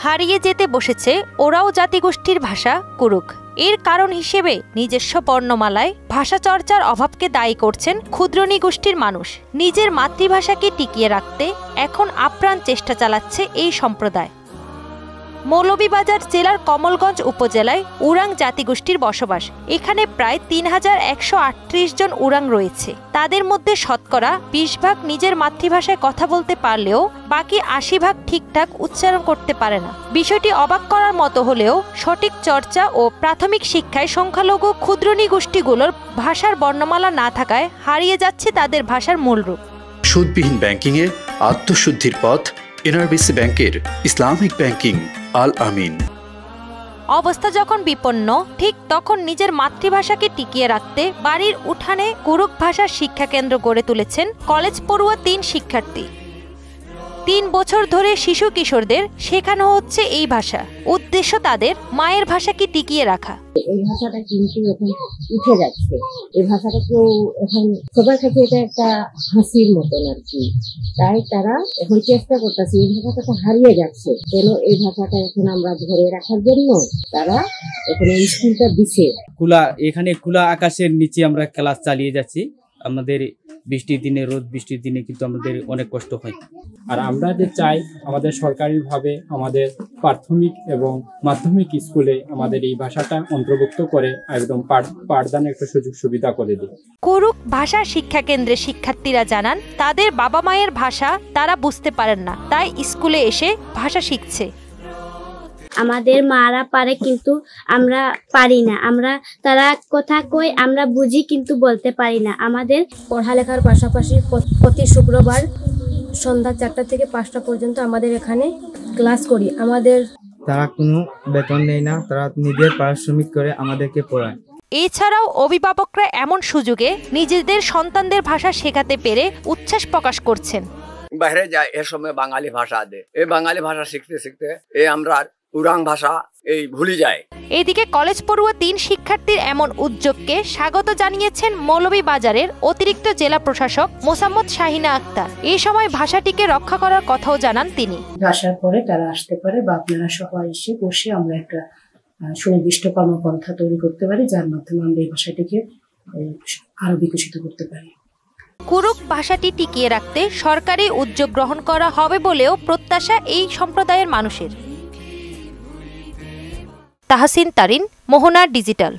হারিয়ে যেতে বসেছে ওরাও জাতিগোষ্ঠীর ভাষা কুরুক। এর কারণ হিসেবে নিজস্ব বর্ণমালায় ভাষা চর্চার অভাবকে দায়ী করছেন ক্ষুদ্রনী গোষ্ঠীর মানুষ। নিজের মাতৃভাষাকে টিকিয়ে রাখতে এখন আপ্রাণ চেষ্টা চালাচ্ছে এই সম্প্রদায়। মৌলভীবাজার জেলার কমলগঞ্জ উপজেলায় উরাং জাতিগোষ্ঠীর বসবাস। এখানে প্রায় ৩,১৩৮ জন উরাং রয়েছে। তাদের মধ্যে শতকরা ২০ ভাগ নিজের মাতৃভাষায় কথা বলতে পারলেও বাকি ৮০ ভাগ ঠিকঠাক উচ্চারণ করতে পারে না। বিষয়টি অবাক করার মতো হলেও সঠিক চর্চা ও প্রাথমিক শিক্ষায় সংখ্যালঘু ক্ষুদ্রনী গোষ্ঠীগুলোর ভাষার বর্ণমালা না থাকায় হারিয়ে যাচ্ছে তাদের ভাষার মূলরূপ। সুদবিহীন ব্যাংকিংয়ে আত্মশুদ্ধির পথ এনআরবিসি ব্যাংকের ইসলামিক ব্যাংকিং আল আমিন। অবস্থা যখন বিপন্ন, ঠিক তখন নিজের মাতৃভাষাকে টিকিয়ে রাখতে বাড়ির উঠানে কুরুক ভাষার শিক্ষা কেন্দ্র গড়ে তুলেছেন কলেজ পড়ুয়া ৩ শিক্ষার্থী। ৩ বছর ধরে শিশু কিশোরদের শেখানো হচ্ছে এই ভাষা। উদ্দেশ্য তাদের মায়ের ভাষাকে টিকিয়ে রাখা। এই ভাষাটা কিন্তু এখন উঠে যাচ্ছে। এই ভাষাটা কেউ এখন সবার কাছে এটা একটা হাসির মতন আর কি। তাই তারা এখন চেষ্টা করতেছে এই ভাষাটা তো হারিয়ে যাচ্ছে, কেন এই ভাষাটা এখন আমরা ধরে রাখার জন্য তারা এখন এই স্কুলটা দিচ্ছে। এখানে খোলা আকাশের নিচে আমরা ক্লাস চালিয়ে যাচ্ছি। আমাদের বৃষ্টির দিনে, রোদ বৃষ্টির দিনে কিন্তু আমাদের অনেক কষ্ট হয়। আর আমরা যে চাই আমাদের সরকারিভাবে আমাদের প্রাথমিক এবং মাধ্যমিক স্কুলে আমাদের এই ভাষাটা অন্তর্ভুক্ত করে একদম পাঠদানের একটা সুযোগ সুবিধা করে দিই। কুরুক ভাষা শিক্ষা কেন্দ্রের শিক্ষার্থীরা জানান, তাদের বাবা মায়ের ভাষা তারা বুঝতে পারেন না, তাই স্কুলে এসে ভাষা শিখছে। আমাদের মারা পারে কিন্তু আমরা পারি না। তারা কথা কই আমরা বুঝি কিন্তু বলতে পারি না। আমাদের পড়ালেখার পাশাপাশি প্রতি শুক্রবার সন্ধ্যা ৪টা থেকে ৫টা পর্যন্ত আমাদের এখানে ক্লাস করি। তারা কোনো বেতন নেয় না, তারা নিজের পারিশ্রমিক করে আমাদেরকে পড়ায়। এছাড়াও অভিভাবকরা এমন সুযোগে নিজেদের সন্তানদের ভাষা শেখাতে পেরে উচ্ছ্বাস প্রকাশ করছেন। বাইরে যায় এ সময় বাঙালি ভাষা দেয়, এই বাঙালি ভাষা শিখতে শিখতে এই আমরা উরাং ভাষা এই ভুলে যায়। এদিকে কলেজ পড়ুয়া ৩ শিক্ষার্থীর এমন উদ্যোগকে স্বাগত জানিয়েছেন মৌলভীবাজারের অতিরিক্ত জেলা প্রশাসক মোসাম্মদ শাহিনা আক্তার। এই সময় ভাষাটিকে রক্ষা করার কথাও জানান তিনি। ভাষার পরে তারা আসতে পারে বা আপনারা সবাই এসে বসে আমরা একটা সুনির্দিষ্ট কর্মপন্থা তৈরি করতে পারি, যার মাধ্যমে আমরা এই ভাষাটিকে আরো বিকশিত করতে পারি। কুরুক ভাষাটি টিকিয়ে রাখতে সরকারি উদ্যোগ গ্রহণ করা হবে বলেও প্রত্যাশা এই সম্প্রদায়ের মানুষের। তাহসিন তারিন, মোহনা ডিজিটাল।